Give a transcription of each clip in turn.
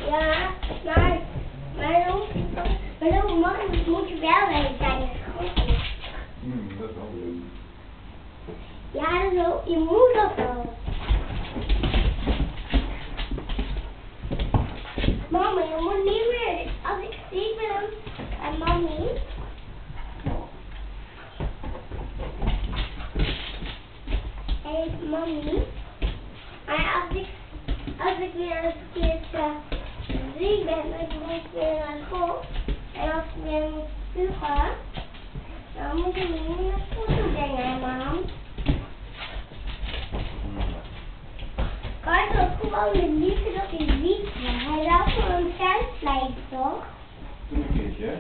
Ja, maar dan moet je wel weten zijn het goed is. Dat is wel leuk. Ja, zo, je moet dat wel. Mama, je moet niet meer, als ik ziek ben en mami. Hé, mami. Maar als ik weer eens ziek ben, dan moet ik weer naar school. En als ik weer moet spugen, dan moet je me niet naar school toe brengen, mam. Kan je toch gewoon de liefde dat hij ziek is? Hij zou gewoon thuis blijven, toch? Doe een keertje, hè?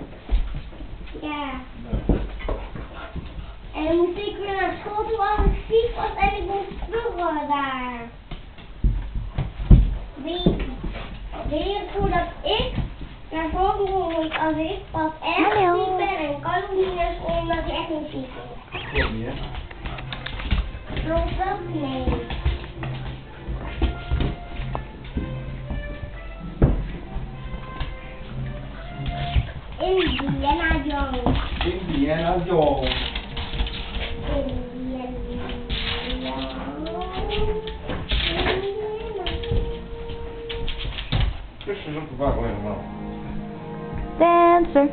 Ja. Ja. En dan moest ik weer naar school toe als ik ziek was en ik moest spugen daar. Weet je hoe dat ik naar school moet als ik pas echt ziek ben en kan ik niet naar school omdat ik echt niet ziek ben? Klopt niet, hè? Klopt dat? Nee. Indiana Jones. Indiana Jones. Kussen op de bak helemaal. Dancer.